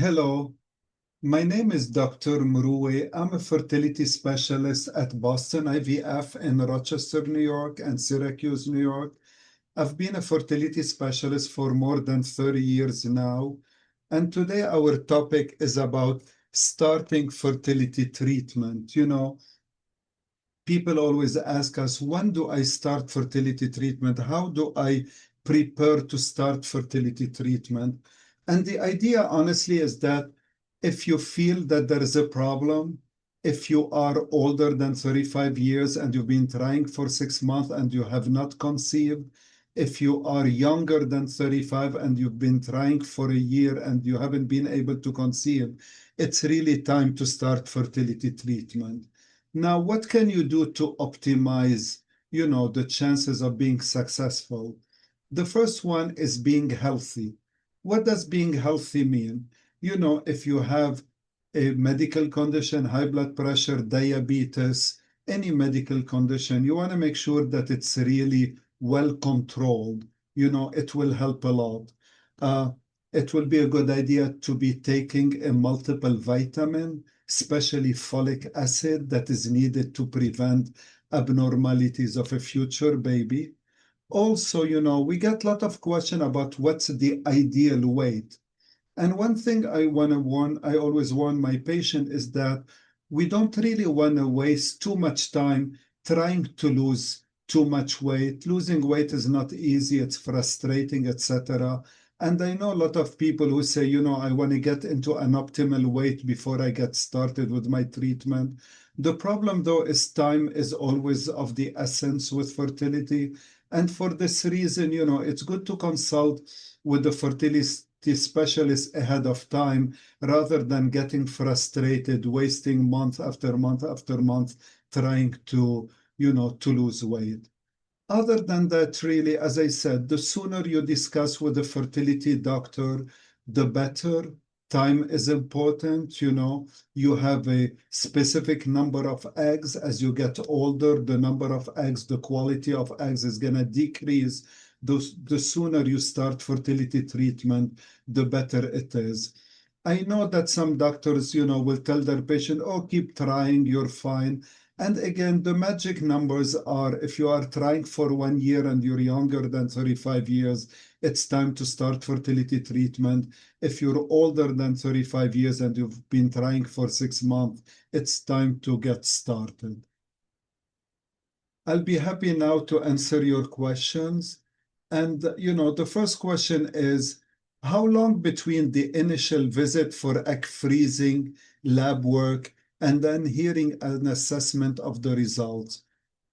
Hello, my name is Dr. Mroueh. I'm a fertility specialist at Boston IVF in Rochester, New York, and Syracuse, New York. I've been a fertility specialist for more than 30 years now. And today our topic is about starting fertility treatment. People always ask us, when do I start fertility treatment? How do I prepare to start fertility treatment? And the idea, honestly, is that if you feel that there is a problem, if you are older than 35 years and you've been trying for 6 months and you have not conceived, if you are younger than 35 and you've been trying for a year and you haven't been able to conceive, it's really time to start fertility treatment. Now, what can you do to optimize, the chances of being successful? The first one is being healthy. What does being healthy mean? If you have a medical condition, high blood pressure, diabetes, any medical condition, you want to make sure that it's really well controlled. It will help a lot. It will be a good idea to be taking a multiple vitamin, especially folic acid, that is needed to prevent abnormalities of a future baby. Also, we get a lot of questions about what's the ideal weight. And one thing I always warn my patient is that we don't really want to waste too much time trying to lose too much weight. Losing weight is not easy, it's frustrating, etc. And I know a lot of people who say, I want to get into an optimal weight before I get started with my treatment. The problem, though, is time is always of the essence with fertility. And for this reason, it's good to consult with the fertility specialist ahead of time rather than getting frustrated, wasting month after month after month trying to lose weight. Other than that, really, as I said, the sooner you discuss with a fertility doctor, the better. Time is important. You have a specific number of eggs. As you get older, the number of eggs, the quality of eggs is going to decrease. The sooner you start fertility treatment, the better it is. I know that some doctors, will tell their patient, oh, keep trying, you're fine. And again, the magic numbers are, if you are trying for 1 year and you're younger than 35 years, it's time to start fertility treatment. If you're older than 35 years and you've been trying for 6 months, it's time to get started. I'll be happy now to answer your questions. And, the first question is, how long between the initial visit for egg freezing, lab work, and then hearing an assessment of the results?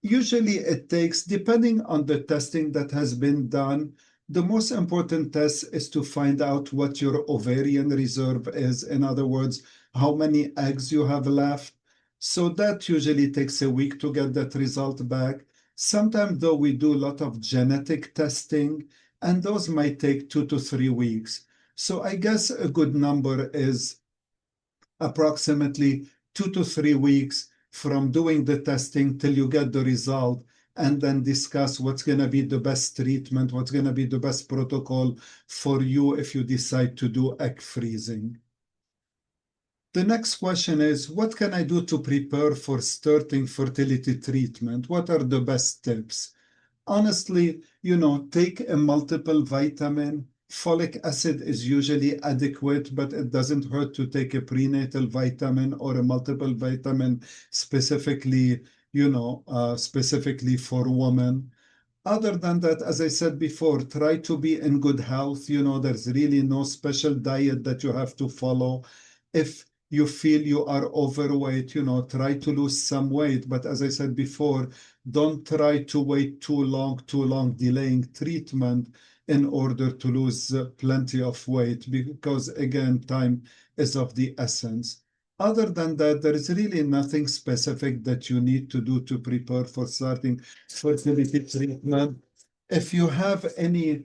Usually it takes, depending on the testing that has been done, the most important test is to find out what your ovarian reserve is. In other words, how many eggs you have left. So that usually takes a week to get that result back. Sometimes, though, we do a lot of genetic testing, and those might take 2 to 3 weeks. So I guess a good number is approximately 2 to 3 weeks from doing the testing till you get the result, and then discuss what's going to be the best treatment, what's going to be the best protocol for you if you decide to do egg freezing. The next question is, what can I do to prepare for starting fertility treatment? What are the best tips? Honestly, take a multiple vitamin. Folic acid is usually adequate, but it doesn't hurt to take a prenatal vitamin or a multiple vitamin specifically, specifically for women. Other than that, as I said before, try to be in good health. There's really no special diet that you have to follow. If you feel you are overweight, try to lose some weight. But as I said before, don't try to wait too long, delaying treatment in order to lose plenty of weight, because again, time is of the essence. Other than that, there is really nothing specific that you need to do to prepare for starting fertility treatment. If you have any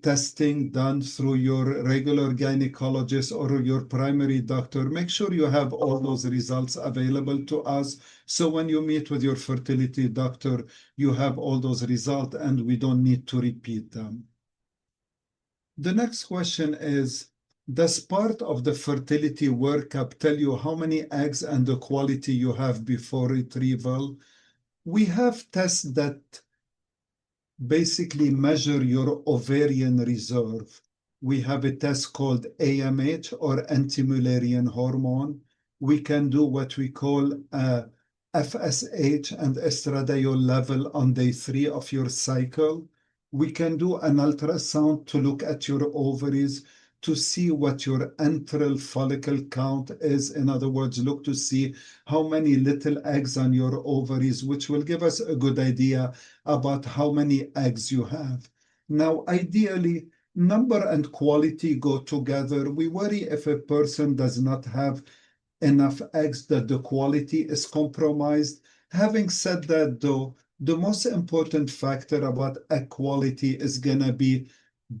testing done through your regular gynecologist or your primary doctor, make sure you have all those results available to us. So when you meet with your fertility doctor, you have all those results and we don't need to repeat them. The next question is, does part of the fertility workup tell you how many eggs and the quality you have before retrieval? We have tests that basically measure your ovarian reserve. We have a test called AMH or anti-Mullerian hormone. We can do what we call FSH and estradiol level on day 3 of your cycle. We can do an ultrasound to look at your ovaries to see what your antral follicle count is. In other words, look to see how many little eggs on your ovaries, which will give us a good idea about how many eggs you have. Now, ideally, number and quality go together. We worry if a person does not have enough eggs that the quality is compromised. Having said that, though, the most important factor about egg quality is going to be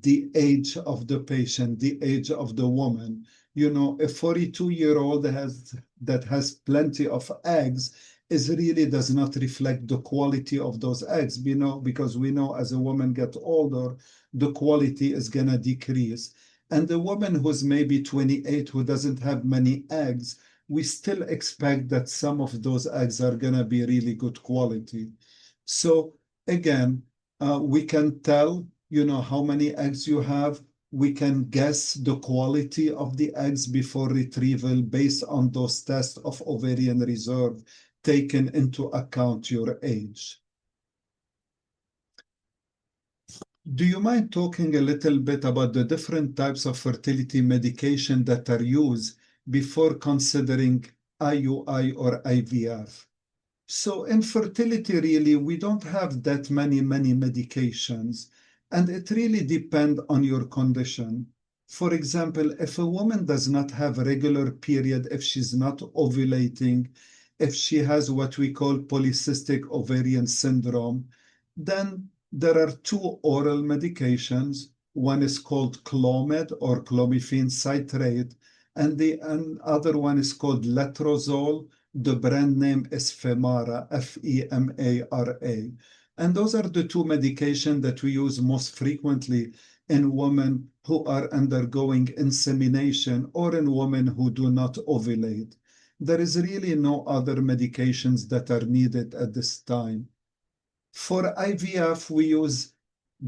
the age of the patient, the age of the woman. You know, a 42-year-old that has plenty of eggs really does not reflect the quality of those eggs, you know, because we know as a woman gets older, the quality is going to decrease. And the woman who's maybe 28 who doesn't have many eggs, we still expect that some of those eggs are going to be really good quality. So again, we can tell, you know, how many eggs you have. We can guess the quality of the eggs before retrieval based on those tests of ovarian reserve, taken into account your age. Do you mind talking a little bit about the different types of fertility medication that are used before considering IUI or IVF? So in fertility, really, we don't have that many medications, and it really depends on your condition. For example, if a woman does not have a regular period, if she's not ovulating, if she has what we call polycystic ovarian syndrome, then there are 2 oral medications. One is called Clomid or clomiphene citrate, and the other one is called letrozole. The brand name is Femara, Femara. And those are the 2 medications that we use most frequently in women who are undergoing insemination or in women who do not ovulate. There is really no other medications that are needed at this time. For IVF, we use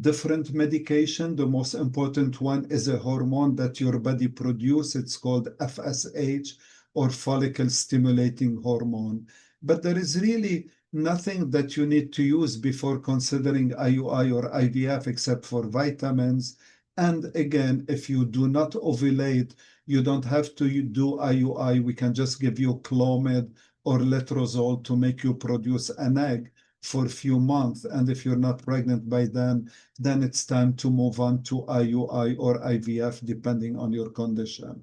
different medication. The most important one is a hormone that your body produces. It's called FSH, or follicle stimulating hormone. But there is really nothing that you need to use before considering IUI or IVF except for vitamins. And again, if you do not ovulate, you don't have to do IUI. We can just give you Clomid or letrozole to make you produce an egg for a few months. And if you're not pregnant by then it's time to move on to IUI or IVF, depending on your condition.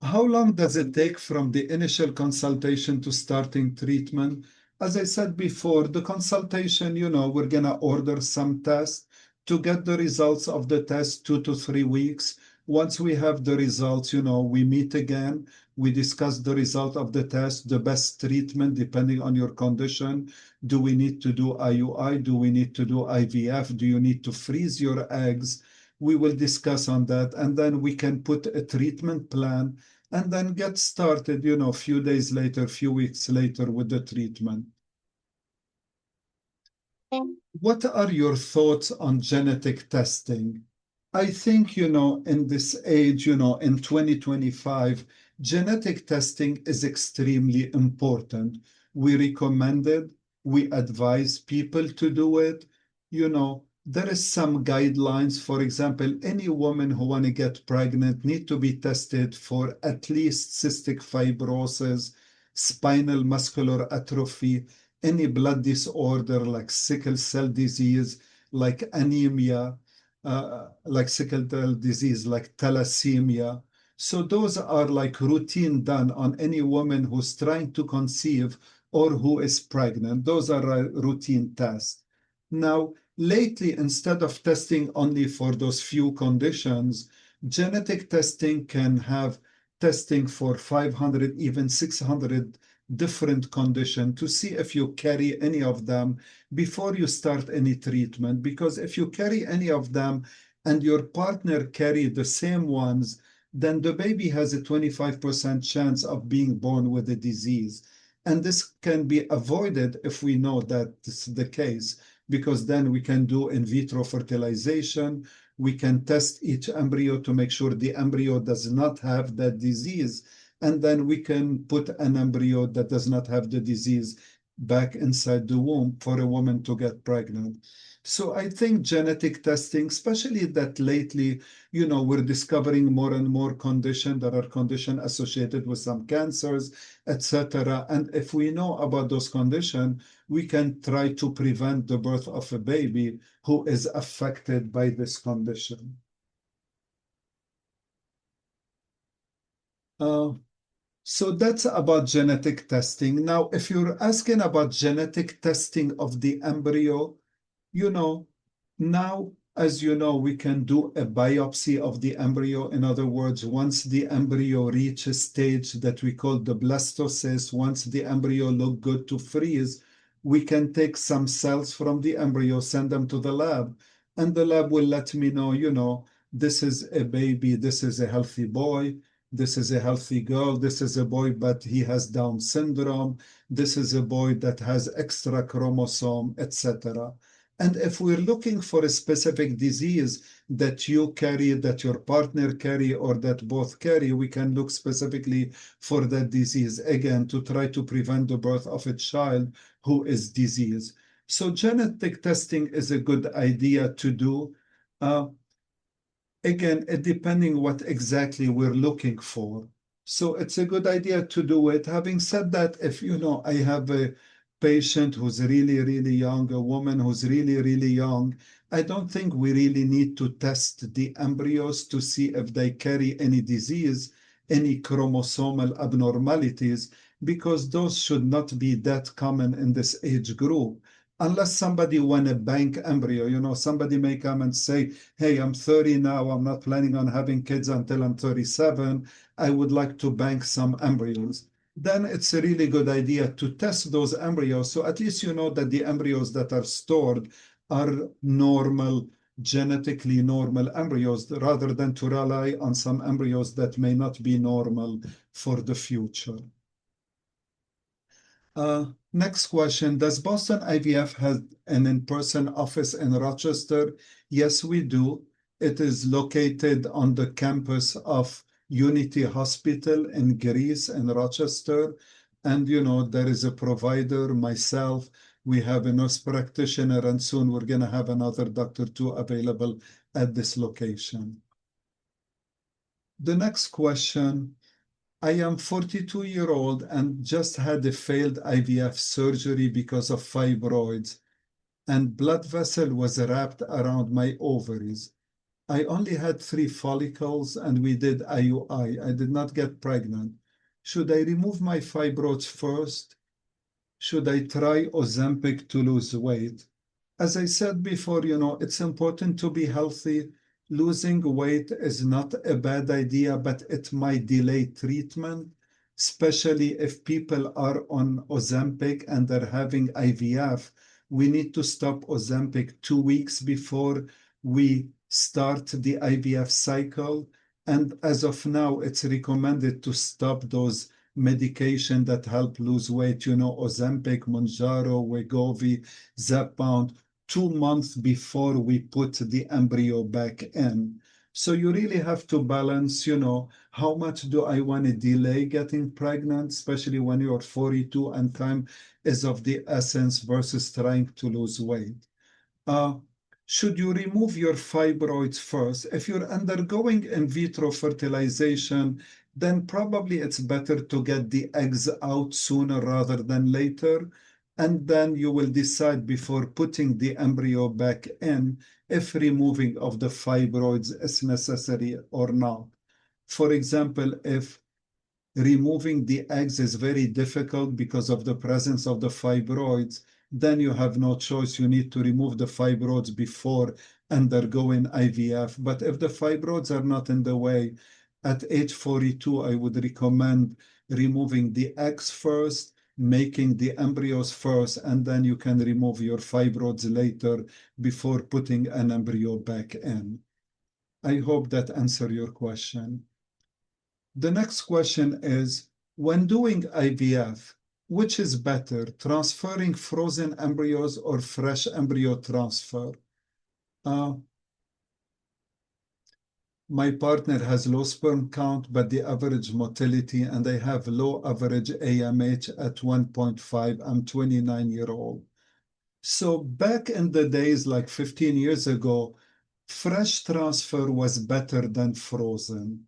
How long does it take from the initial consultation to starting treatment? As I said before, the consultation, you know, we're going to order some tests to get the results of the test 2 to 3 weeks. Once we have the results, you know, we meet again, we discuss the result of the test, the best treatment depending on your condition. Do we need to do IUI? Do we need to do IVF? Do you need to freeze your eggs? We will discuss on that, and then we can put a treatment plan and then get started, you know, a few days later, a few weeks later with the treatment. What are your thoughts on genetic testing? I think, you know, in this age, you know, in 2025, genetic testing is extremely important. We recommend it. We advise people to do it. You know, there is some guidelines. For example, any woman who want to get pregnant need to be tested for at least cystic fibrosis, spinal muscular atrophy, any blood disorder like sickle cell disease, like anemia, like sickle cell disease, like thalassemia. So those are like routine done on any woman who's trying to conceive or who is pregnant. Those are routine tests. Now, lately, instead of testing only for those few conditions, genetic testing can have testing for 500, even 600 different conditions to see if you carry any of them before you start any treatment. Because if you carry any of them and your partner carry the same ones, then the baby has a 25% chance of being born with a disease. And this can be avoided if we know that this is the case, because then we can do in vitro fertilization. We can test each embryo to make sure the embryo does not have that disease. And then we can put an embryo that does not have the disease back inside the womb for a woman to get pregnant. So I think genetic testing, especially that lately, we're discovering more and more conditions. There are conditions associated with some cancers, etc. And if we know about those conditions, we can try to prevent the birth of a baby who is affected by this condition. So that's about genetic testing. Now, if you're asking about genetic testing of the embryo, now, as you know, we can do a biopsy of the embryo. In other words, once the embryo reaches a stage that we call the blastocyst, once the embryo look good to freeze, we can take some cells from the embryo, send them to the lab, and the lab will let me know, this is a baby, this is a healthy boy, this is a healthy girl, this is a boy, but he has Down syndrome, this is a boy that has extra chromosome, etc. And if we're looking for a specific disease that you carry, that your partner carry, or that both carry, we can look specifically for that disease, again, to try to prevent the birth of a child who is diseased. So genetic testing is a good idea to do. Again, depending what exactly we're looking for. So it's a good idea to do it. Having said that, if I have a patient who's really, really young, a woman who's really, really young, I don't think we really need to test the embryos to see if they carry any disease, any chromosomal abnormalities, because those should not be that common in this age group. Unless somebody want a bank embryo, somebody may come and say, hey, I'm 30 now, I'm not planning on having kids until I'm 37. I would like to bank some embryos. Then it's a really good idea to test those embryos. So at least you know that the embryos that are stored are normal, genetically normal embryos, rather than to rely on some embryos that may not be normal for the future. Next question, does Boston IVF have an in-person office in Rochester? Yes, we do. It is located on the campus of Unity Hospital in Greece in Rochester. And, there is a provider, myself, we have a nurse practitioner, and soon we're going to have another doctor too available at this location. The next question, I am 42-year-old and just had a failed IVF surgery because of fibroids, and blood vessel was wrapped around my ovaries. I only had 3 follicles and we did IUI. I did not get pregnant. Should I remove my fibroids first? Should I try Ozempic to lose weight? As I said before, it's important to be healthy. Losing weight is not a bad idea, but it might delay treatment, especially if people are on Ozempic and they're having IVF. We need to stop Ozempic 2 weeks before we start the IVF cycle. And as of now, it's recommended to stop those medication that help lose weight, Ozempic, Mounjaro, Wegovy, Zepbound, 2 months before we put the embryo back in. So you really have to balance, how much do I want to delay getting pregnant, especially when you're 42 and time is of the essence, versus trying to lose weight. Should you remove your fibroids first? If you're undergoing in vitro fertilization, then probably it's better to get the eggs out sooner rather than later. And then you will decide before putting the embryo back in if removing of the fibroids is necessary or not. For example, if removing the eggs is very difficult because of the presence of the fibroids, then you have no choice. You need to remove the fibroids before undergoing IVF. But if the fibroids are not in the way, at age 42, I would recommend removing the eggs first, making the embryos first, and then you can remove your fibroids later before putting an embryo back in. I hope that answers your question. The next question is, when doing IVF, which is better, transferring frozen embryos or fresh embryo transfer? My partner has low sperm count, but the average motility, and I have low average AMH at 1.5. I'm 29-year-old. So back in the days, like 15 years ago, fresh transfer was better than frozen.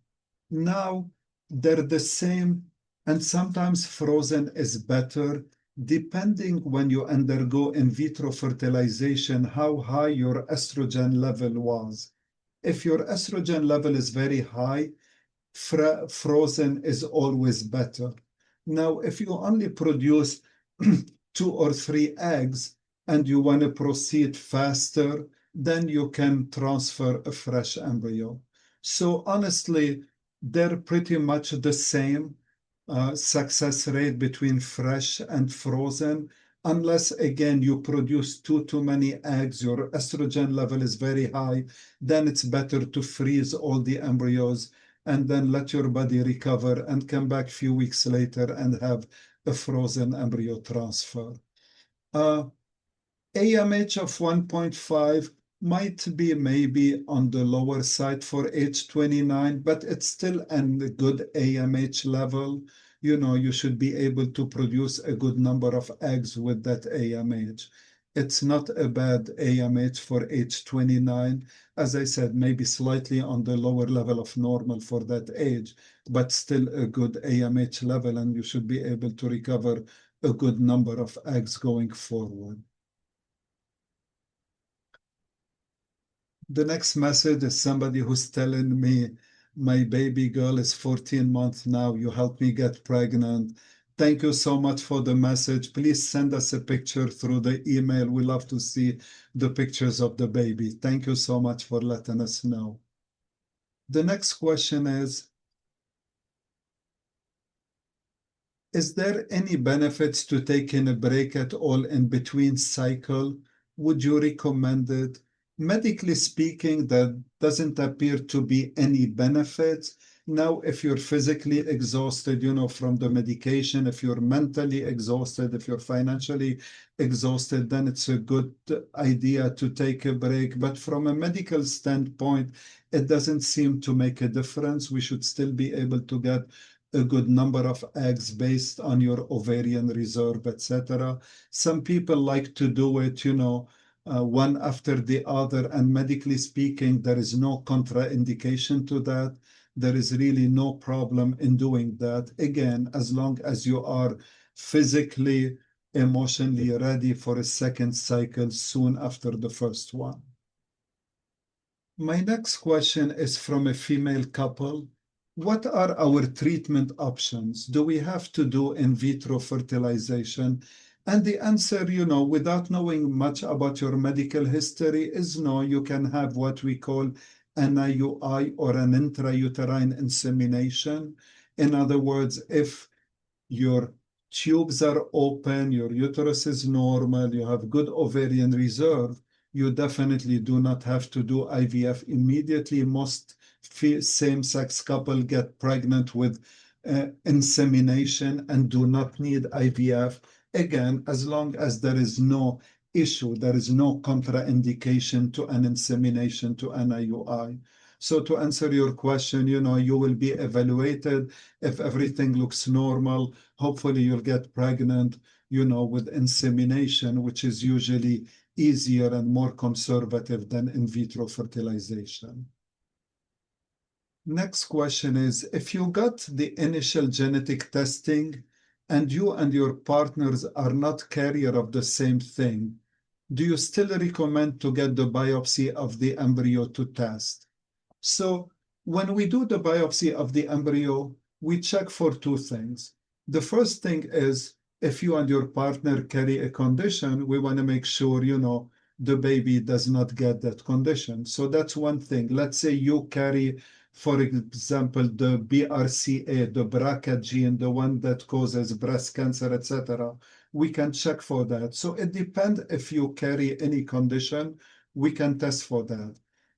Now they're the same, and sometimes frozen is better, depending when you undergo in vitro fertilization, how high your estrogen level was. If your estrogen level is very high, frozen is always better. Now, if you only produce 2 or 3 eggs and you want to proceed faster, then you can transfer a fresh embryo. So honestly, they're pretty much the same success rate between fresh and frozen, unless again you produce too many eggs, your estrogen level is very high, then it's better to freeze all the embryos and then let your body recover and come back a few weeks later and have a frozen embryo transfer. AMH of 1.5 might be maybe on the lower side for age 29, but it's still a good AMH level. You know, you should be able to produce a good number of eggs with that AMH. It's not a bad AMH for age 29. As I said, maybe slightly on the lower level of normal for that age, but still a good AMH level, and you should be able to recover a good number of eggs going forward. The next message is somebody who's telling me, my baby girl is 14 months now. You helped me get pregnant. Thank you so much for the message. Please send us a picture through the email. We love to see the pictures of the baby. Thank you so much for letting us know. The next question is there any benefits to taking a break at all in between cycle? Would you recommend it? Medically speaking, there doesn't appear to be any benefits. Now, if you're physically exhausted, you know, from the medication, if you're mentally exhausted, if you're financially exhausted, then it's a good idea to take a break. But from a medical standpoint, it doesn't seem to make a difference. We should still be able to get a good number of eggs based on your ovarian reserve, etc. Some people like to do it, you know, one after the other, and medically speaking, there is no contraindication to that. There is really no problem in doing that. Again, as long as you are physically, emotionally ready for a second cycle soon after the first one. My next question is from a female couple. What are our treatment options? Do we have to do in vitro fertilization? And the answer, you know, without knowing much about your medical history, is no. You can have what we call an IUI or an intrauterine insemination. In other words, if your tubes are open, your uterus is normal, you have good ovarian reserve, you definitely do not have to do IVF immediately. Most same-sex couples get pregnant with insemination and do not need IVF. Again, as long as there is no issue, there is no contraindication to an insemination, to an IUI. So to answer your question, you know, you will be evaluated. If everything looks normal, hopefully you'll get pregnant, you know, with insemination, which is usually easier and more conservative than in vitro fertilization. Next question is, if you got the initial genetic testing and you and your partners are not carrier of the same thing, do you still recommend to get the biopsy of the embryo to test? So when we do the biopsy of the embryo, we check for 2 things. The first thing is, if you and your partner carry a condition, we want to make sure, you know, the baby does not get that condition. So that's one thing. Let's say you carry, for example, the BRCA, the BRCA gene, the one that causes breast cancer, etc. We can check for that. So it depends if you carry any condition, we can test for that.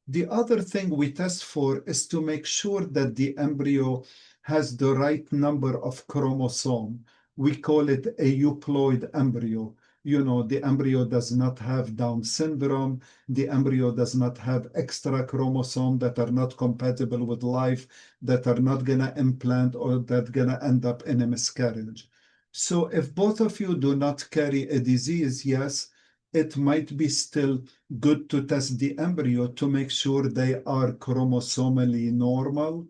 The other thing we test for is to make sure that the embryo has the right number of chromosome. We call it a euploid embryo. The embryo does not have Down syndrome. The embryo does not have extra chromosome that are not compatible with life, that are not going to implant or that going to end up in a miscarriage. So if both of you do not carry a disease, yes, it might be still good to test the embryo to make sure they are chromosomally normal,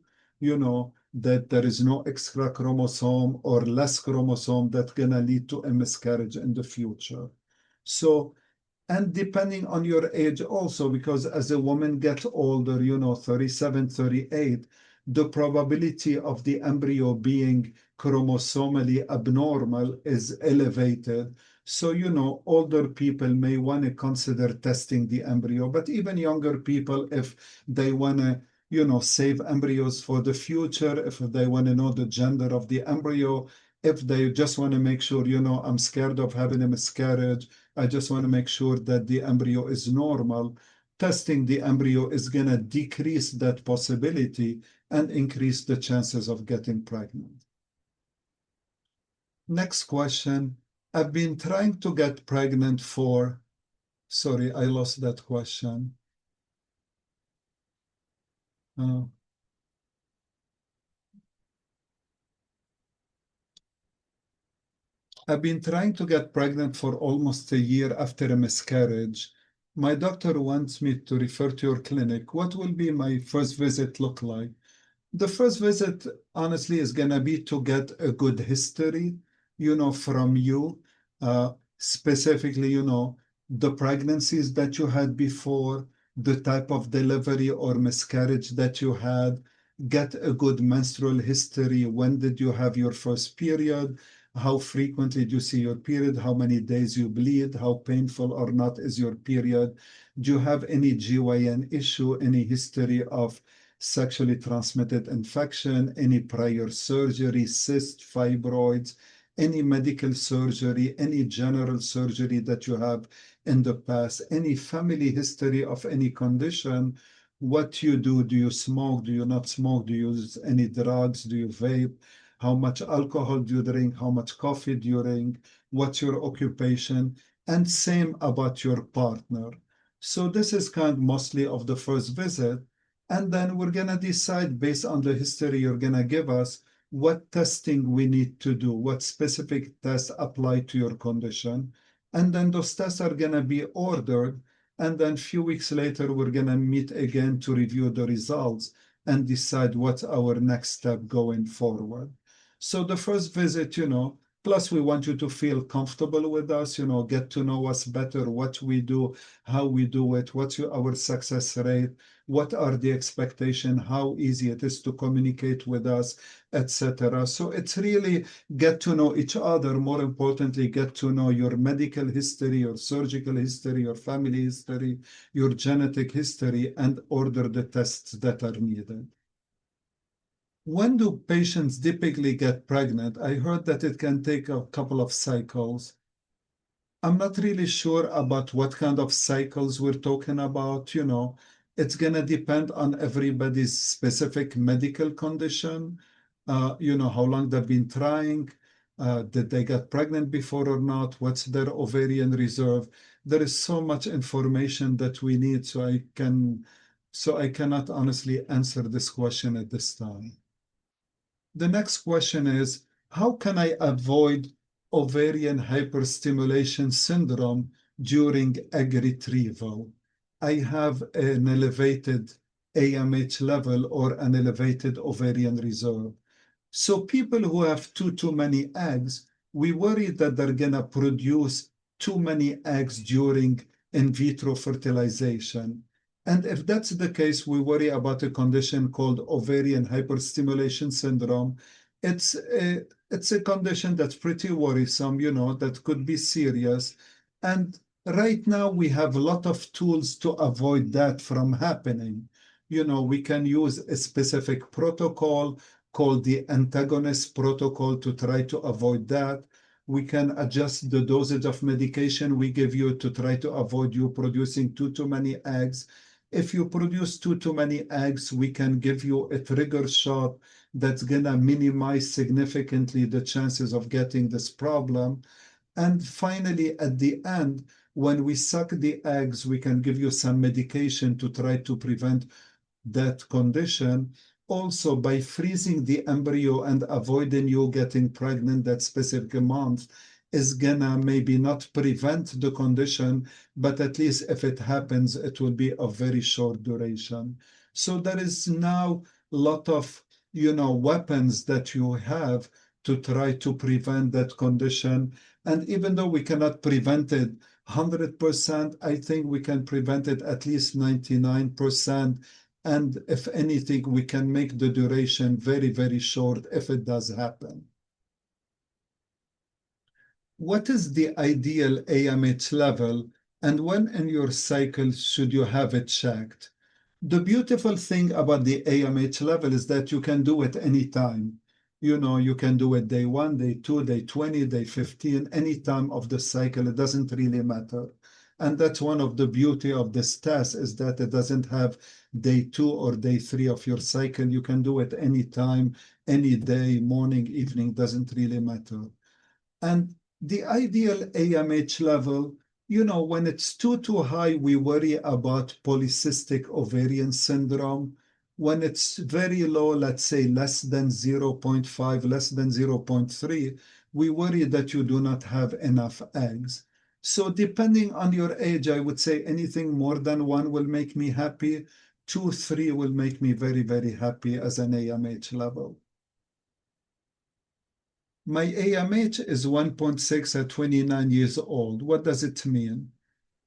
that there is no extra chromosome or less chromosome that's going to lead to a miscarriage in the future. So, and depending on your age also, because as a woman gets older, 37, 38, the probability of the embryo being chromosomally abnormal is elevated. So, older people may want to consider testing the embryo, but even younger people, if they want to, save embryos for the future, if they want to know the gender of the embryo, if they just want to make sure, I'm scared of having a miscarriage, I just want to make sure that the embryo is normal. Testing the embryo is going to decrease that possibility and increase the chances of getting pregnant. Next question. I've been trying to get pregnant for, sorry, I lost that question. I've been trying to get pregnant for almost a year after a miscarriage. My doctor wants me to refer to your clinic. What will be my first visit look like? The first visit, honestly, is going to be to get a good history, from you, specifically, the pregnancies that you had before, the type of delivery or miscarriage that you had, get a good menstrual history. When did you have your first period? How frequently do you see your period? How many days you bleed? How painful or not is your period? Do you have any GYN issue, any history of sexually transmitted infection, any prior surgery, cyst, fibroids, any medical surgery, any general surgery that you have in the past, any family history of any condition, what you do you smoke, do you not smoke, do you use any drugs, do you vape, how much alcohol do you drink, how much coffee do you drink, what's your occupation, and same about your partner. So this is kind of mostly of the first visit. And then we're going to decide based on the history you're going to give us what testing we need to do, what specific tests apply to your condition. And then those tests are going to be ordered. And then a few weeks later, we're going to meet again to review the results and decide what's our next step going forward. So the first visit, plus we want you to feel comfortable with us, get to know us better, what we do, how we do it, what's our success rate, what are the expectations, how easy it is to communicate with us, etc. So it's really get to know each other. More importantly, get to know your medical history, your surgical history, your family history, your genetic history, and order the tests that are needed. When do patients typically get pregnant? I heard that it can take a couple of cycles. I'm not really sure about what kind of cycles we're talking about. It's going to depend on everybody's specific medical condition, how long they've been trying, did they get pregnant before or not, what's their ovarian reserve. There is so much information that we need, so I cannot honestly answer this question at this time. The next question is, how can I avoid ovarian hyperstimulation syndrome during egg retrieval? I have an elevated AMH level or an elevated ovarian reserve. So people who have too many eggs, we worry that they're going to produce too many eggs during in vitro fertilization. And if that's the case, we worry about a condition called ovarian hyperstimulation syndrome. It's a condition that's pretty worrisome, that could be serious. And right now we have a lot of tools to avoid that from happening. We can use a specific protocol called the antagonist protocol to try to avoid that. We can adjust the dosage of medication we give you to try to avoid you producing too many eggs. if you produce too many eggs, we can give you a trigger shot that's gonna minimize significantly the chances of getting this problem. And finally, at the end, when we suck the eggs, we can give you some medication to try to prevent that condition. Also, by freezing the embryo and avoiding you getting pregnant that specific month is gonna maybe not prevent the condition, but at least if it happens, it will be of very short duration. So there is now a lot of, weapons that you have to try to prevent that condition. And even though we cannot prevent it 100%, I think we can prevent it at least 99%. And if anything, we can make the duration very, very short if it does happen. What is the ideal AMH level, and when in your cycle should you have it checked? The beautiful thing about the AMH level is that you can do it anytime. You can do it day 1, day 2, day 20, day 15, any time of the cycle. It doesn't really matter. And that's one of the beauty of this test, is that it doesn't have day 2 or day 3 of your cycle. You can do it anytime, any day, morning, evening, doesn't really matter. And the ideal AMH level, when it's too high, we worry about polycystic ovarian syndrome. When it's very low, let's say less than 0.5, less than 0.3, we worry that you do not have enough eggs. So depending on your age, I would say anything more than 1 will make me happy. 2, 3 will make me very, very happy as an AMH level. My AMH is 1.6 at 29 years old. What does it mean?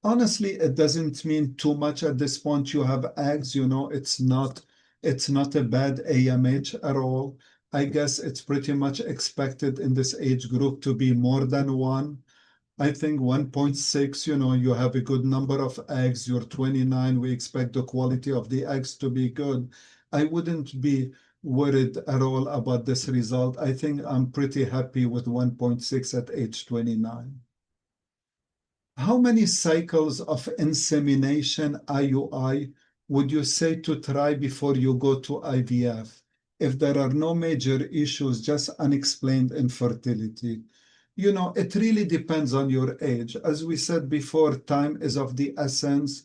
Honestly, it doesn't mean too much at this point. You have eggs, it's not a bad AMH at all. I guess it's pretty much expected in this age group to be more than 1. I think 1.6, you have a good number of eggs. You're 29. We expect the quality of the eggs to be good. I wouldn't be worried at all about this result. I think I'm pretty happy with 1.6 at age 29. How many cycles of insemination IUI would you say to try before you go to IVF? If there are no major issues, just unexplained infertility. It really depends on your age. As we said before, time is of the essence.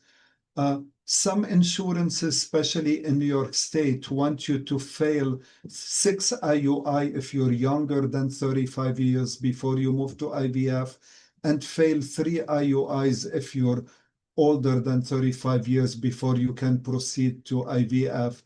Some insurances, especially in New York State, want you to fail 6 IUI if you're younger than 35 years before you move to IVF, and fail 3 IUIs if you're older than 35 years before you can proceed to IVF.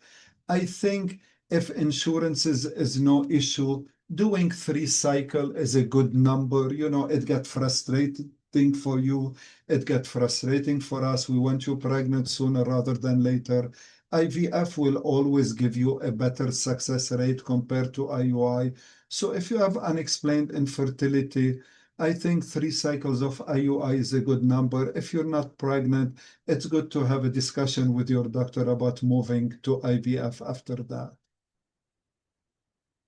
I think if insurances is no issue, doing 3 cycle is a good number. It gets frustrating for you. It gets frustrating for us. We want you pregnant sooner rather than later. IVF will always give you a better success rate compared to IUI. So if you have unexplained infertility, I think 3 cycles of IUI is a good number. If you're not pregnant, it's good to have a discussion with your doctor about moving to IVF after that.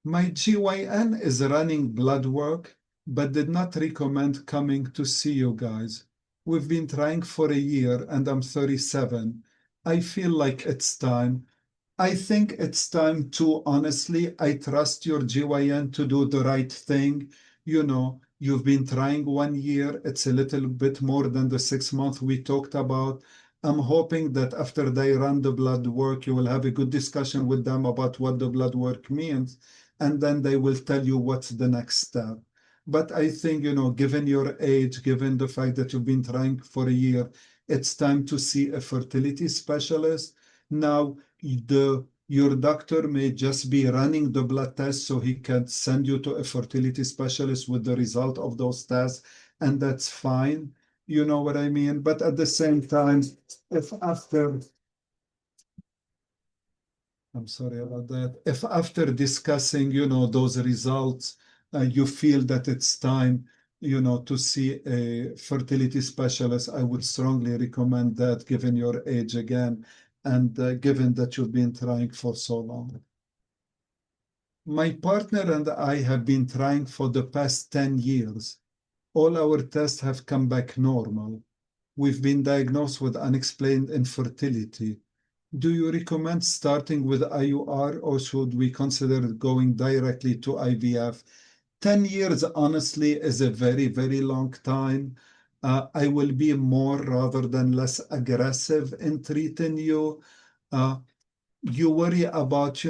My GYN is running blood work, but did not recommend coming to see you guys. We've been trying for a year and I'm 37. I feel like it's time. I think it's time to, honestly, I trust your GYN to do the right thing. You've been trying 1 year. It's a little bit more than the 6 months we talked about. I'm hoping that after they run the blood work, you will have a good discussion with them about what the blood work means, and then they will tell you what's the next step. But I think, given your age, given the fact that you've been trying for a year, it's time to see a fertility specialist. Now, your doctor may just be running the blood test so he can send you to a fertility specialist with the result of those tests, and that's fine. You know what I mean? But at the same time, if after, I'm sorry about that, if after discussing, those results, you feel that it's time, to see a fertility specialist, I would strongly recommend that, given your age again, and given that you've been trying for so long. My partner and I have been trying for the past 10 years. All our tests have come back normal. we've been diagnosed with unexplained infertility. Do you recommend starting with IUR, or should we consider going directly to IVF? 10 years, honestly, is a very, very long time. I will be more rather than less aggressive in treating you. Uh, you worry about,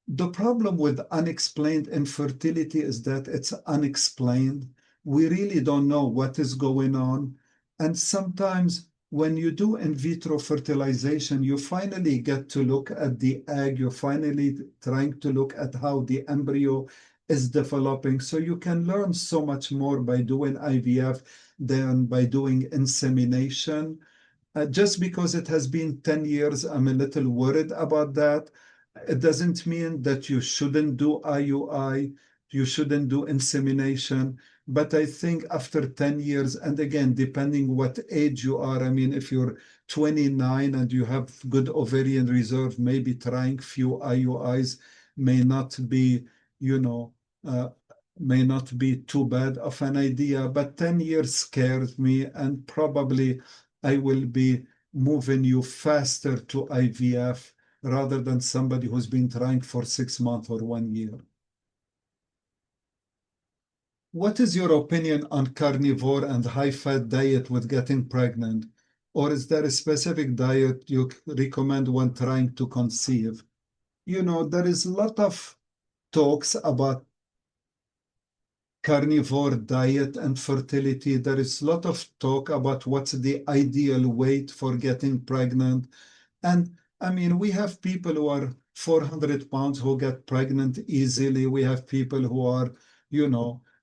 the problem with unexplained infertility is that it's unexplained. We really don't know what is going on. And sometimes when you do in vitro fertilization, you finally get to look at the egg, you're finally trying to look at how the embryo is developing. So you can learn so much more by doing IVF than by doing insemination. Just because it has been 10 years, I'm a little worried about that. It doesn't mean that you shouldn't do IUI, you shouldn't do insemination. But I think after 10 years, and again, depending what age you are, I mean, if you're 29 and you have good ovarian reserve, maybe trying few IUIs may not be, you know, uh, may not be too bad of an idea. But 10 years scares me, and probably I will be moving you faster to IVF rather than somebody who's been trying for 6 months or 1 year. What is your opinion on carnivore and high-fat diet with getting pregnant? Or is there a specific diet you recommend when trying to conceive? There is a lot of talks about carnivore diet and fertility. There is a lot of talk about what's the ideal weight for getting pregnant. And I mean, we have people who are 400 pounds who get pregnant easily. We have people who are,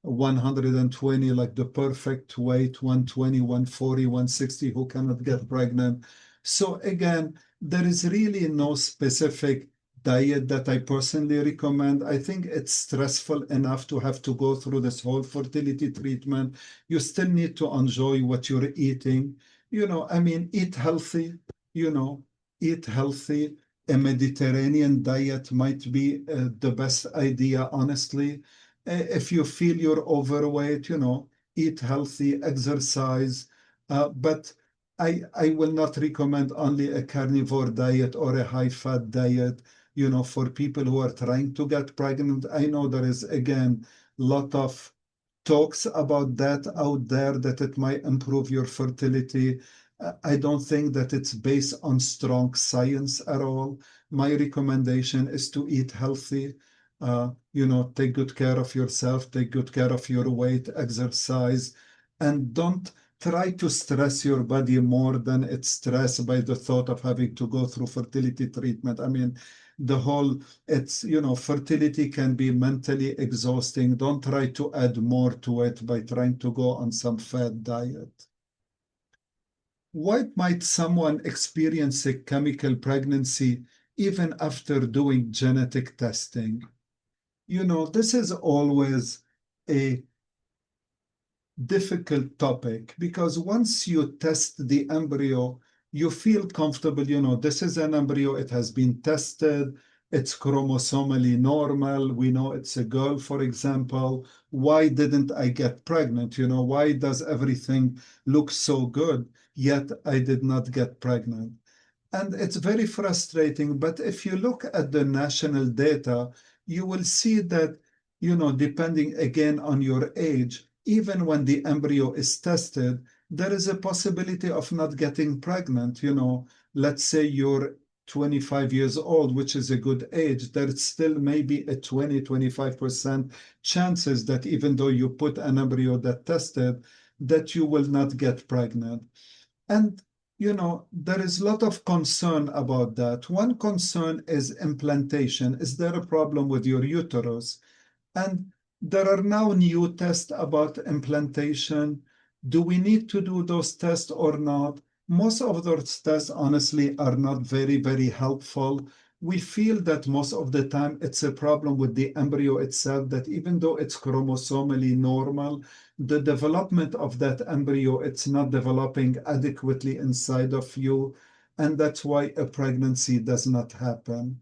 120, like the perfect weight, 120, 140, 160, who cannot get pregnant. So again, there is really no specific diet that I personally recommend. I think it's stressful enough to have to go through this whole fertility treatment. You still need to enjoy what you're eating. I mean, eat healthy, eat healthy. A Mediterranean diet might be the best idea, honestly. If you feel you're overweight, eat healthy, exercise. But I will not recommend only a carnivore diet or a high-fat diet, for people who are trying to get pregnant. I know there is, again, a lot of talks about that out there, that it might improve your fertility. I don't think that it's based on strong science at all. My recommendation is to eat healthy, take good care of yourself, take good care of your weight, exercise, and don't try to stress your body more than it's stressed by the thought of having to go through fertility treatment. I mean, fertility can be mentally exhausting. Don't try to add more to it by trying to go on some fad diet. Why might someone experience a chemical pregnancy even after doing genetic testing? This is always a difficult topic, because once you test the embryo, you feel comfortable, this is an embryo, it has been tested, it's chromosomally normal, we know it's a girl, for example. Why didn't I get pregnant? Why does everything look so good, yet I did not get pregnant? And it's very frustrating. But if you look at the national data, you will see that, depending again on your age, even when the embryo is tested, there is a possibility of not getting pregnant. Let's say you're 25 years old, which is a good age, there's still maybe a 20-25% chances that even though you put an embryo that tested, that you will not get pregnant. And there is a lot of concern about that. One concern is implantation. Is there a problem with your uterus? And there are now new tests about implantation. Do we need to do those tests or not? Most of those tests, honestly, are not very, very helpful. We feel that most of the time it's a problem with the embryo itself, that even though it's chromosomally normal, the development of that embryo, it's not developing adequately inside of you. And that's why a pregnancy does not happen.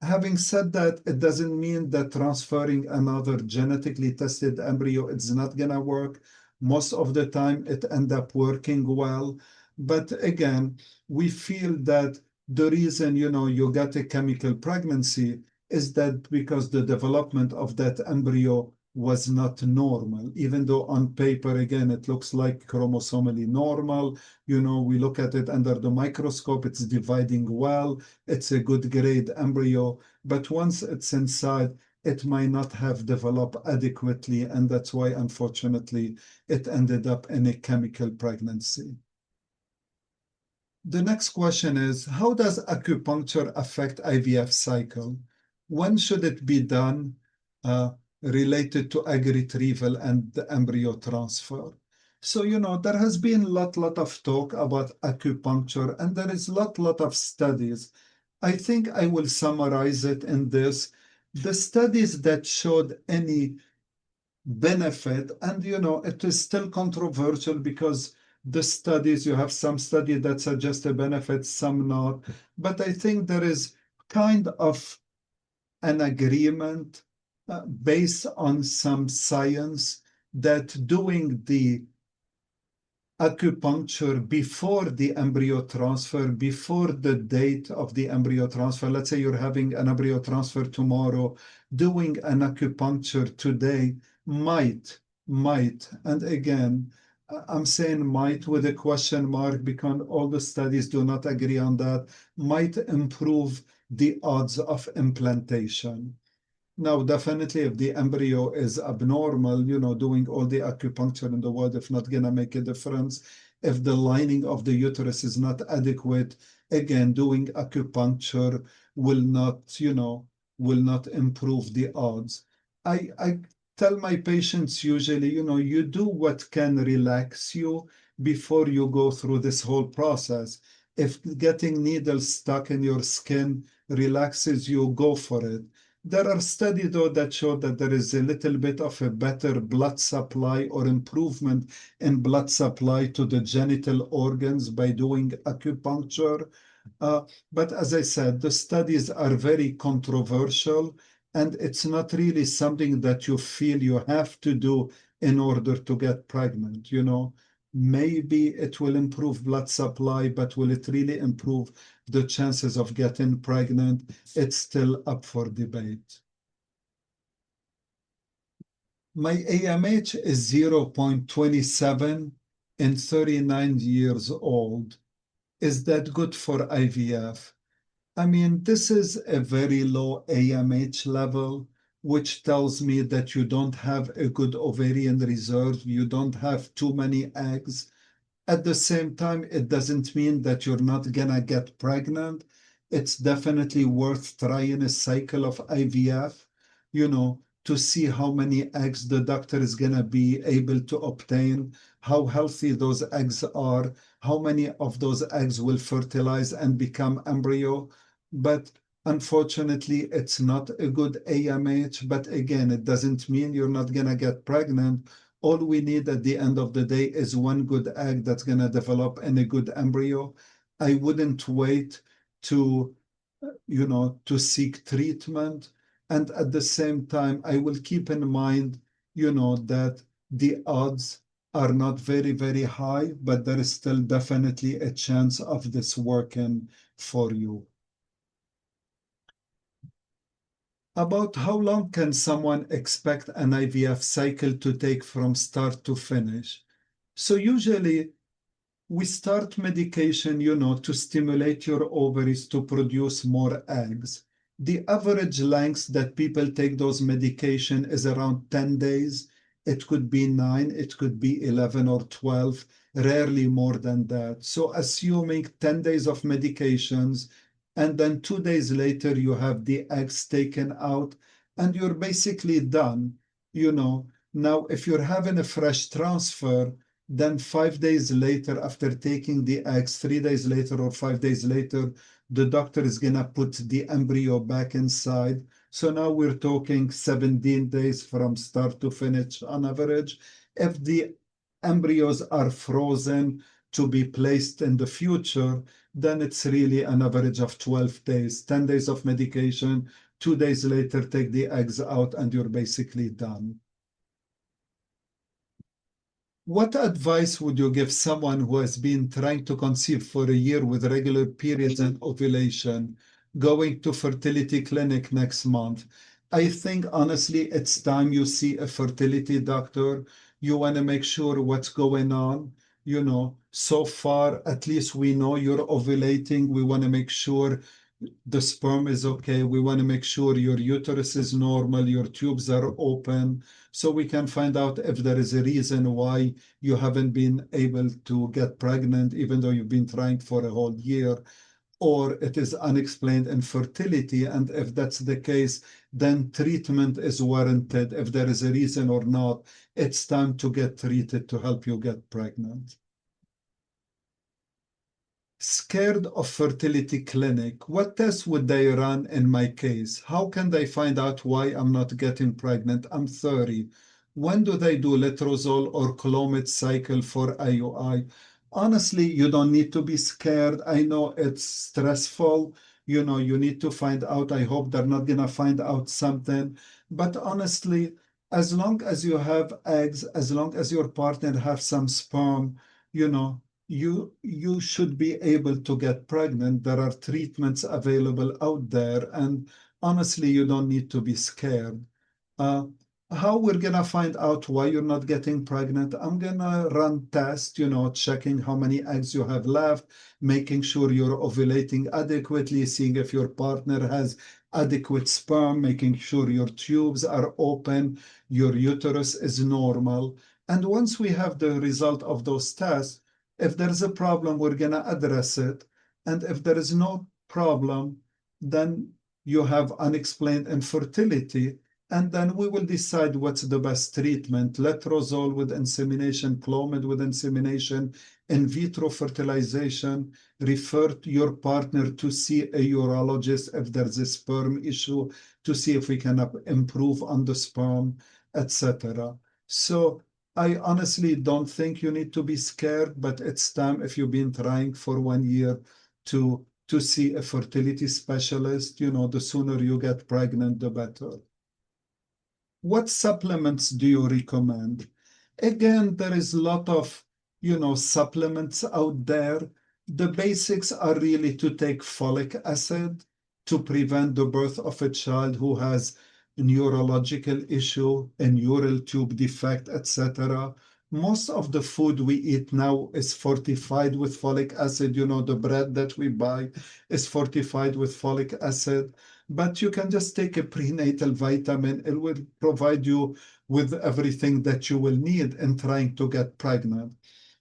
Having said that, it doesn't mean that transferring another genetically tested embryo is not going to work. Most of the time, it ends up working well. But again, we feel that the reason, you get a chemical pregnancy is that because the development of that embryo was not normal, even though on paper, again, it looks like chromosomally normal. We look at it under the microscope, it's dividing well, it's a good grade embryo, but once it's inside, it might not have developed adequately, and that's why, unfortunately, it ended up in a chemical pregnancy. The next question is, how does acupuncture affect IVF cycle? When should it be done related to egg retrieval and the embryo transfer? So, there has been a lot of talk about acupuncture, and there is lot of studies. I think I will summarize it in this. The studies that showed any benefit, and it is still controversial because the studies, you have some study that suggest a benefit, some not. But I think there is kind of an agreement based on some science that doing the acupuncture before the embryo transfer, before the date of the embryo transfer, let's say you're having an embryo transfer tomorrow, doing an acupuncture today might, and again, I'm saying might with a question mark because all the studies do not agree on that, might improve the odds of implantation. Now, definitely, if the embryo is abnormal, doing all the acupuncture in the world, if not gonna make a difference. If the lining of the uterus is not adequate, again, doing acupuncture will not, will not improve the odds. I tell my patients usually, you do what can relax you before you go through this whole process. If getting needles stuck in your skin relaxes you, go for it. There are studies, though, that show that there is a little bit of a better blood supply or improvement in blood supply to the genital organs by doing acupuncture. But as I said, the studies are very controversial, and it's not really something that you feel you have to do in order to get pregnant. Maybe it will improve blood supply, but will it really improve the chances of getting pregnant? It's still up for debate. My AMH is 0.27 and 39 years old. Is that good for IVF? I mean, this is a very low AMH level, which tells me that you don't have a good ovarian reserve, you don't have too many eggs. At the same time, it doesn't mean that you're not gonna get pregnant. It's definitely worth trying a cycle of IVF, to see how many eggs the doctor is gonna be able to obtain, how healthy those eggs are, how many of those eggs will fertilize and become embryo. But unfortunately, it's not a good AMH. But again, it doesn't mean you're not gonna get pregnant. All we need at the end of the day is one good egg that's going to develop in a good embryo. I wouldn't wait to, to seek treatment. And at the same time, I will keep in mind, that the odds are not very, very high, but there is still definitely a chance of this working for you. About how long can someone expect an IVF cycle to take from start to finish? So usually we start medication, to stimulate your ovaries to produce more eggs. The average length that people take those medication is around 10 days. It could be 9, it could be 11 or 12, rarely more than that. So assuming 10 days of medications, and then 2 days later you have the eggs taken out, and you're basically done. Now if you're having a fresh transfer, then 5 days later, after taking the eggs, 3 days later or 5 days later, the doctor is gonna put the embryo back inside. So now we're talking 17 days from start to finish on average. If the embryos are frozen to be placed in the future, then it's really an average of 12 days, 10 days of medication, 2 days later, take the eggs out, and you're basically done. What advice would you give someone who has been trying to conceive for a year with regular periods and ovulation, going to fertility clinic next month? I think honestly, it's time you see a fertility doctor. You want to make sure what's going on. So far, at least we know you're ovulating. We want to make sure the sperm is okay. We want to make sure your uterus is normal, your tubes are open, so we can find out if there is a reason why you haven't been able to get pregnant, even though you've been trying for a whole year, or it is unexplained infertility. And if that's the case, then treatment is warranted. If there is a reason or not, it's time to get treated to help you get pregnant. Scared of fertility clinic. What tests would they run in my case? How can they find out why I'm not getting pregnant? I'm 30. When do they do letrozole or Clomid cycle for IUI? Honestly, you don't need to be scared. I know it's stressful. You need to find out. I hope they're not going to find out something. But honestly, as long as you have eggs, as long as your partner have some sperm, you know, you should be able to get pregnant. There are treatments available out there, and honestly, you don't need to be scared. Uh, how we're gonna find out why you're not getting pregnant? I'm gonna run tests, checking how many eggs you have left, making sure you're ovulating adequately, seeing if your partner has adequate sperm, making sure your tubes are open, your uterus is normal. And once we have the result of those tests, if there's a problem, we're gonna address it. And if there is no problem, then you have unexplained infertility, and then we will decide what's the best treatment: letrozole with insemination, Clomid with insemination, in vitro fertilization. Refer your partner to see a urologist if there's a sperm issue, to see if we can improve on the sperm, etc. So I honestly don't think you need to be scared, but it's time, if you've been trying for 1 year, to see a fertility specialist. The sooner you get pregnant, the better. What supplements do you recommend? Again, there is a lot of, supplements out there. The basics are really to take folic acid to prevent the birth of a child who has a neurological issue, a neural tube defect, etc. Most of the food we eat now is fortified with folic acid. The bread that we buy is fortified with folic acid. But you can just take a prenatal vitamin. It will provide you with everything that you will need in trying to get pregnant.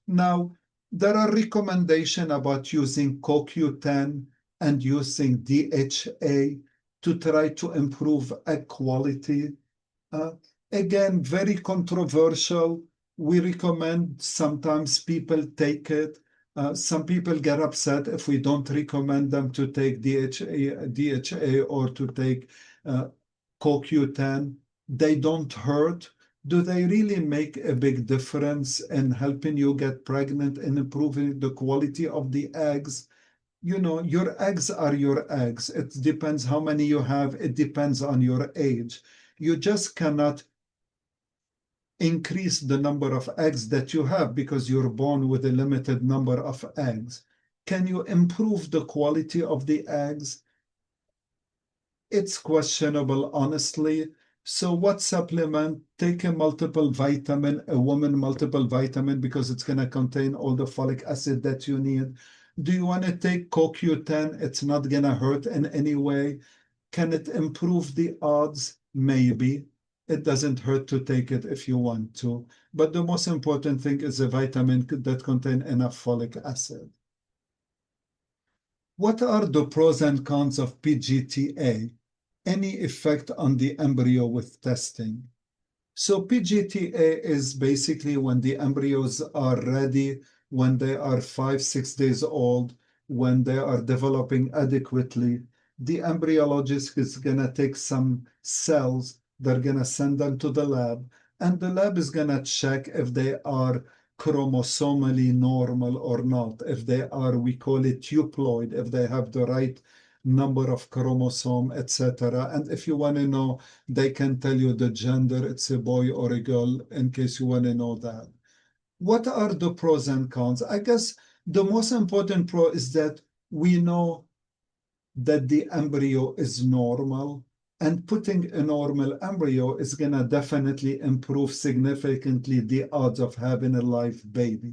Now, there are recommendations about using CoQ10 and using DHA to try to improve egg quality. Uh, Again, very controversial. We recommend sometimes people take it. Some people get upset if we don't recommend them to take DHA or to take CoQ10. They don't hurt. Do they really make a big difference in helping you get pregnant and improving the quality of the eggs? Your eggs are your eggs. It depends how many you have. It depends on your age. You just cannot increase the number of eggs that you have because you're born with a limited number of eggs. Can you improve the quality of the eggs? It's questionable, honestly. So what supplement? Take a multiple vitamin, a woman multiple vitamin, because it's going to contain all the folic acid that you need. Do you want to take CoQ10? It's not going to hurt in any way. Can it improve the odds? Maybe. It doesn't hurt to take it if you want to. But the most important thing is a vitamin that contain enough folic acid. What are the pros and cons of PGT-A? Any effect on the embryo with testing? So PGT-A is basically when the embryos are ready, when they are 5, 6 days old, when they are developing adequately. The embryologist is going to take some cells, they're going to send them to the lab, and the lab is going to check if they are chromosomally normal or not. If they are, we call it euploid, if they have the right number of chromosome, etc. And if you want to know, they can tell you the gender, it's a boy or a girl, in case you want to know that. what are the pros and cons? I guess the most important pro is that we know that the embryo is normal, and putting a normal embryo is going to definitely improve significantly the odds of having a live baby.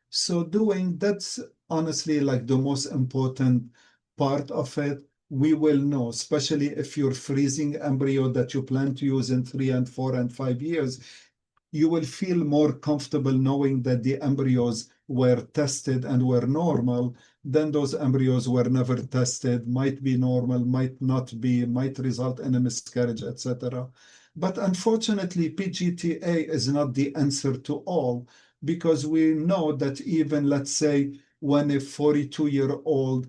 So that's honestly like the most important part of it. We will know, especially if you're freezing embryo that you plan to use in 3 and 4 and 5 years, you will feel more comfortable knowing that the embryos were tested and were normal than those embryos were never tested, might be normal, might not be, might result in a miscarriage, etc. But unfortunately, PGT-A is not the answer to all, because we know that even, let's say, when a 42-year-old,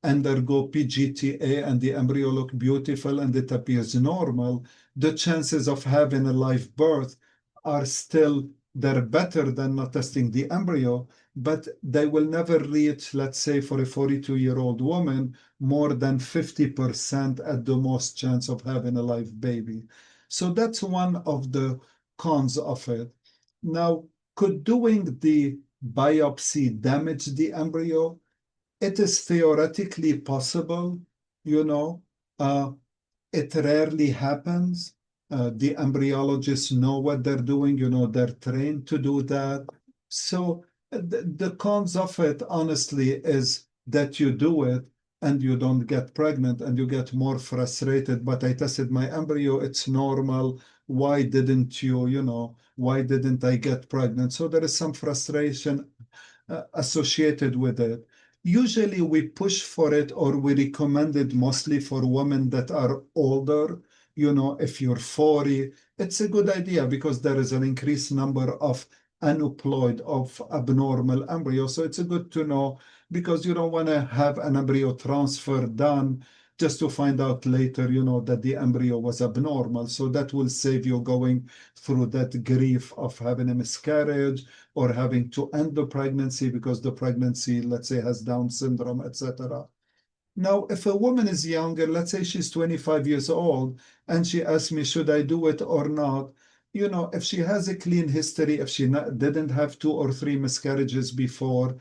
undergo PGT-A and the embryo look beautiful and it appears normal, the chances of having a live birth are still, they're better than not testing the embryo, but they will never reach, let's say, for a 42-year-old woman, more than 50% at the most chance of having a live baby. So that's one of the cons of it. Now, could doing the biopsy damage the embryo? It is theoretically possible, you know. It rarely happens. The embryologists know what they're doing, they're trained to do that. So the cons of it, honestly, is that you do it and you don't get pregnant and you get more frustrated. But I tested my embryo, it's normal. Why didn't why didn't I get pregnant? So there is some frustration associated with it. Usually we push for it, or we recommend it mostly for women that are older. If you're 40, it's a good idea because there is an increased number of aneuploid, of abnormal embryos. So it's good to know, because you don't want to have an embryo transfer done just to find out later, that the embryo was abnormal. So that will save you going through that grief of having a miscarriage or having to end the pregnancy because the pregnancy, let's say, has Down syndrome, etc. Now, if a woman is younger, let's say she's 25 years old, and she asks me, should I do it or not? If she has a clean history, if she didn't have 2 or 3 miscarriages before,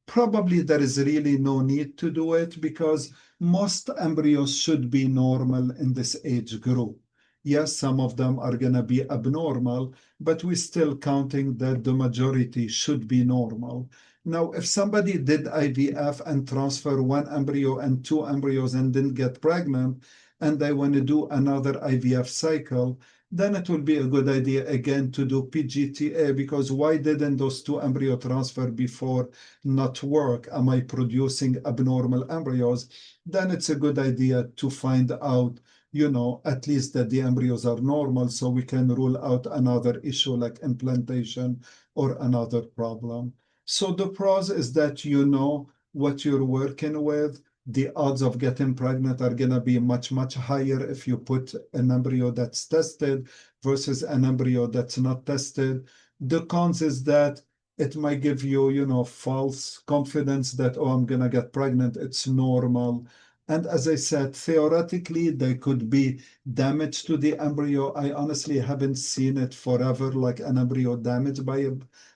probably there is really no need to do it, because most embryos should be normal in this age group. Yes, some of them are going to be abnormal, but we're still counting that the majority should be normal. Now, if somebody did IVF and transfer 1 embryo and 2 embryos and didn't get pregnant, and they want to do another IVF cycle, then it will be a good idea again to do PGT-A, because why didn't those 2 embryo transfer before not work? Am I producing abnormal embryos? Then it's a good idea to find out, at least that the embryos are normal, so we can rule out another issue like implantation or another problem. So the pros is that you know what you're working with. The odds of getting pregnant are going to be much, much higher if you put an embryo that's tested versus an embryo that's not tested. The cons is that it might give you, false confidence that, oh, I'm going to get pregnant, it's normal. And as I said, theoretically, there could be damage to the embryo. I honestly haven't seen it forever, like an embryo damaged by a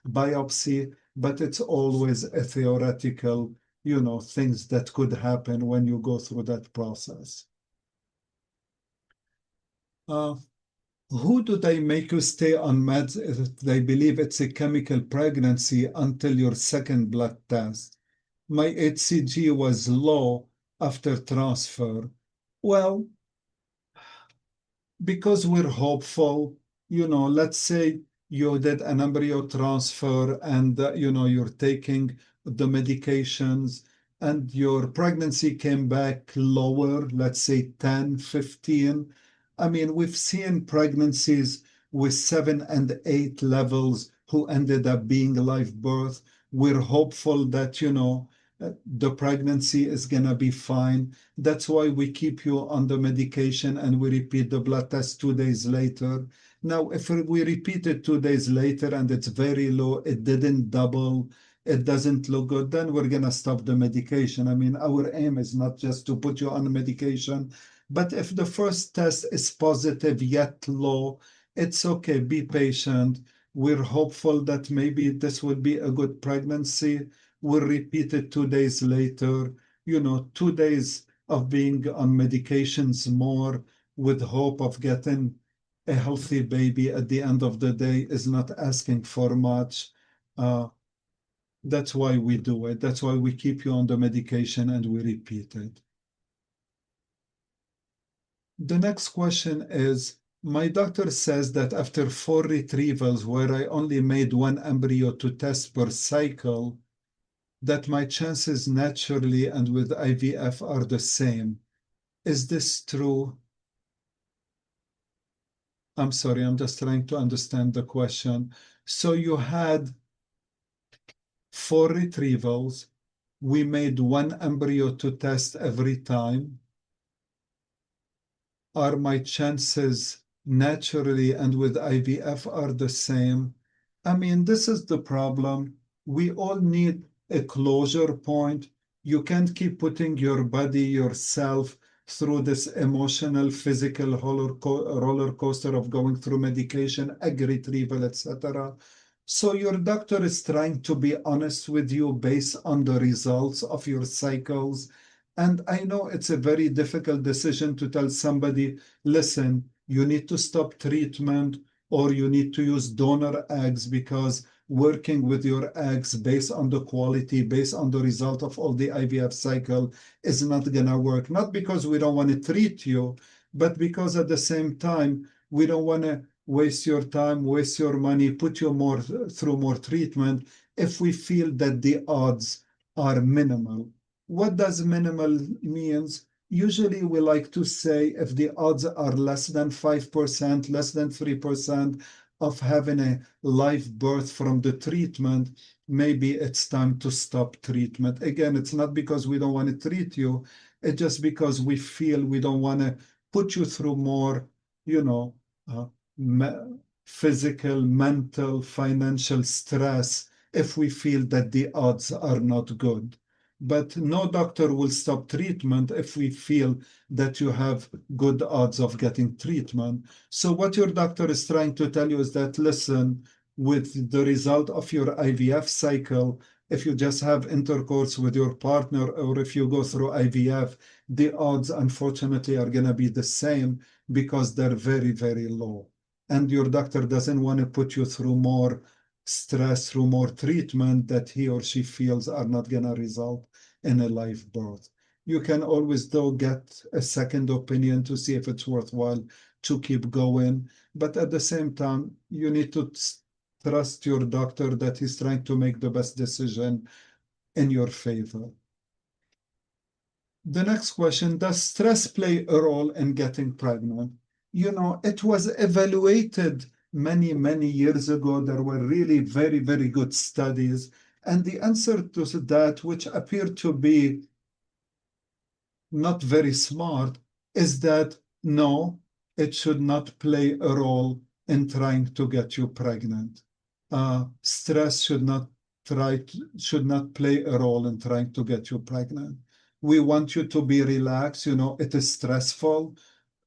biopsy, but it's always a theoretical, things that could happen when you go through that process. Who do they make you stay on meds if they believe it's a chemical pregnancy until your second blood test? My HCG was low after transfer. Well, because we're hopeful, let's say you did an embryo transfer and, you're taking the medications and your pregnancy came back lower, let's say 10, 15. I mean, we've seen pregnancies with 7 and 8 levels who ended up being live birth. We're hopeful that, the pregnancy is going to be fine. That's why we keep you on the medication and we repeat the blood test 2 days later. Now, if we repeat it 2 days later and it's very low, it didn't double, it doesn't look good, then we're going to stop the medication. I mean, our aim is not just to put you on medication, but if the first test is positive yet low, it's okay, be patient. We're hopeful that maybe this will be a good pregnancy. We'll repeat it 2 days later, 2 days of being on medications more with hope of getting a healthy baby at the end of the day is not asking for much. That's why we do it. That's why we keep you on the medication and we repeat it. The next question is, my doctor says that after 4 retrievals where I only made 1 embryo to test per cycle, that my chances naturally and with IVF are the same. Is this true? I'm sorry, I'm just trying to understand the question. So you had 4 retrievals. We made 1 embryo to test every time. Are my chances naturally and with IVF are the same? I mean, this is the problem. We all need a closure point. You can't keep putting your body, yourself, through this emotional, physical roller coaster of going through medication, egg retrieval, etc. So your doctor is trying to be honest with you based on the results of your cycles. And I know it's a very difficult decision to tell somebody, listen, you need to stop treatment or you need to use donor eggs because working with your eggs based on the quality, based on the result of all the IVF cycle is not going to work. Not because we don't want to treat you, but because at the same time, we don't want to waste your time, waste your money, put you through more treatment if we feel that the odds are minimal. What does minimal means? Usually we like to say if the odds are less than 5%, less than 3% of having a live birth from the treatment, maybe it's time to stop treatment. Again, it's not because we don't want to treat you, it's just because we feel we don't want to put you through more, physical, mental, financial stress if we feel that the odds are not good. But no doctor will stop treatment if we feel that you have good odds of getting treatment. So what your doctor is trying to tell you is that, listen, with the result of your IVF cycle, if you just have intercourse with your partner or if you go through IVF, the odds, unfortunately, are going to be the same because they're very, very low. And your doctor doesn't want to put you through more stress, through more treatment that he or she feels are not going to result in a live birth. You can always, though, get a second opinion to see if it's worthwhile to keep going. But at the same time, you need to trust your doctor that he's trying to make the best decision in your favor. The next question, does stress play a role in getting pregnant? It was evaluated many, many years ago. There were really very, very good studies. And the answer to that, which appeared to be not very smart, is that no, it should not play a role in trying to get you pregnant. Stress should not play a role in trying to get you pregnant. We want you to be relaxed. It is stressful.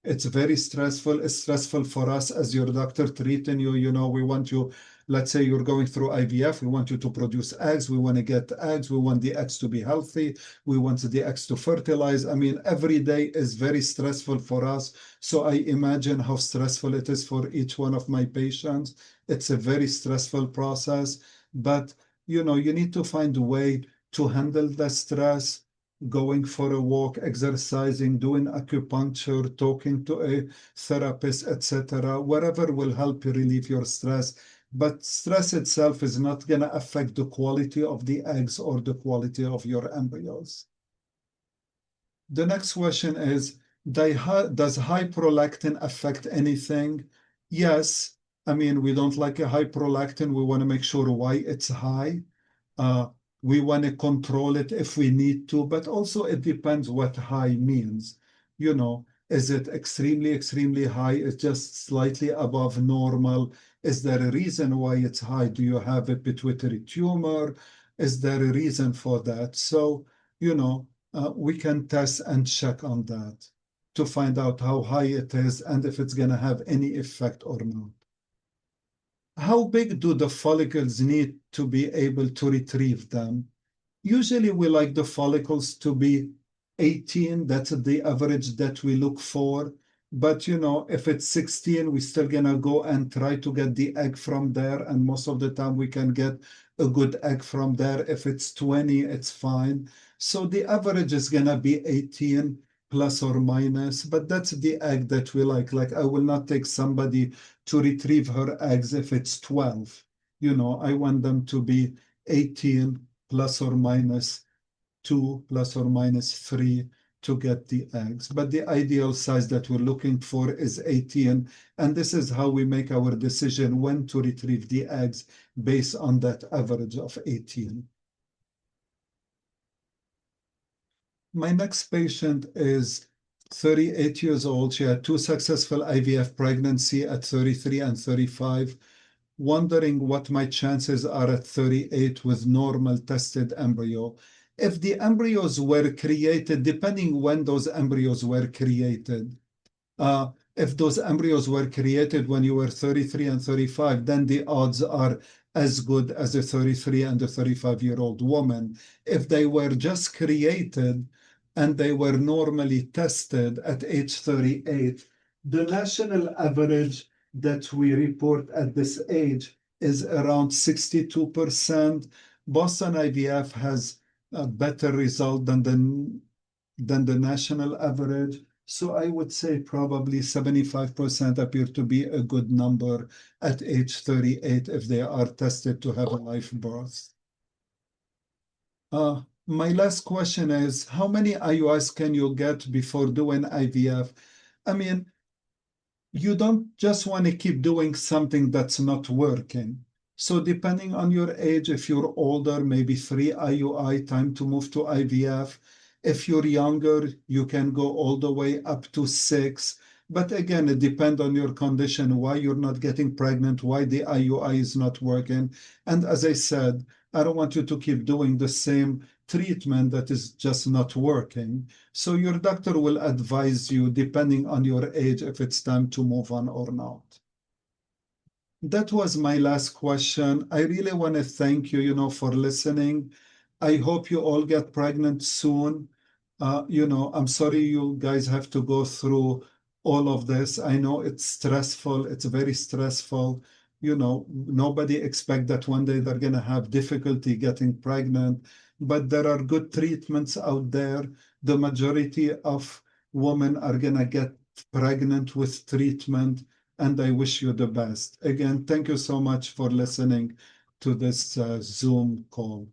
It's very stressful. It's stressful for us as your doctor treating you. We want you, let's say you're going through IVF, we want you to produce eggs. We want to get eggs. We want the eggs to be healthy. We want the eggs to fertilize. I mean, every day is very stressful for us. So I imagine how stressful it is for each one of my patients. It's a very stressful process, but you need to find a way to handle the stress. Going for a walk, exercising, doing acupuncture, talking to a therapist, etc., whatever will help you relieve your stress. But stress itself is not going to affect the quality of the eggs or the quality of your embryos. The next question is, does high prolactin affect anything? Yes. I mean, we don't like a high prolactin. We want to make sure why it's high. We want to control it if we need to, but also it depends what high means. Is it extremely, extremely high? It's just slightly above normal. Is there a reason why it's high? Do you have a pituitary tumor? Is there a reason for that? So, we can test and check on that to find out how high it is and if it's going to have any effect or not. how big do the follicles need to be able to retrieve them? Usually we like the follicles to be 18. That's the average that we look for. But if it's 16, we're still gonna go and try to get the egg from there. And most of the time we can get a good egg from there. If it's 20, it's fine. So the average is gonna be 18 plus or minus, but that's the egg that we like. Like I will not take somebody to retrieve her eggs if it's 12. I want them to be 18 plus or minus 2 plus or minus 3 to get the eggs. But the ideal size that we're looking for is 18. And this is how we make our decision when to retrieve the eggs based on that average of 18. My next patient is 38 years old. She had 2 successful IVF pregnancy at 33 and 35. Wondering what my chances are at 38 with normal tested embryo. If the embryos were created, depending when those embryos were created, if those embryos were created when you were 33 and 35, then the odds are as good as a 33 and a 35-year-old woman. If they were just created and they were normally tested at age 38, the national average that we report at this age is around 62%. Boston IVF has a better result than the national average. So I would say probably 75% appear to be a good number at age 38 if they are tested to have a live birth. My last question is, how many IUIs can you get before doing IVF? I mean, you don't just want to keep doing something that's not working. So depending on your age, if you're older, maybe 3 IUI, time to move to IVF. If you're younger, you can go all the way up to 6. But again, it depends on your condition, why you're not getting pregnant, why the IUI is not working. And as I said, I don't want you to keep doing the same treatment that is just not working. So your doctor will advise you, depending on your age, if it's time to move on or not. That was my last question. I really want to thank you, for listening. I hope you all get pregnant soon. I'm sorry you guys have to go through all of this. I know it's stressful. It's very stressful. Nobody expect that one day they're going to have difficulty getting pregnant, but there are good treatments out there. The majority of women are going to get pregnant with treatment, and I wish you the best. Again, thank you so much for listening to this Zoom call.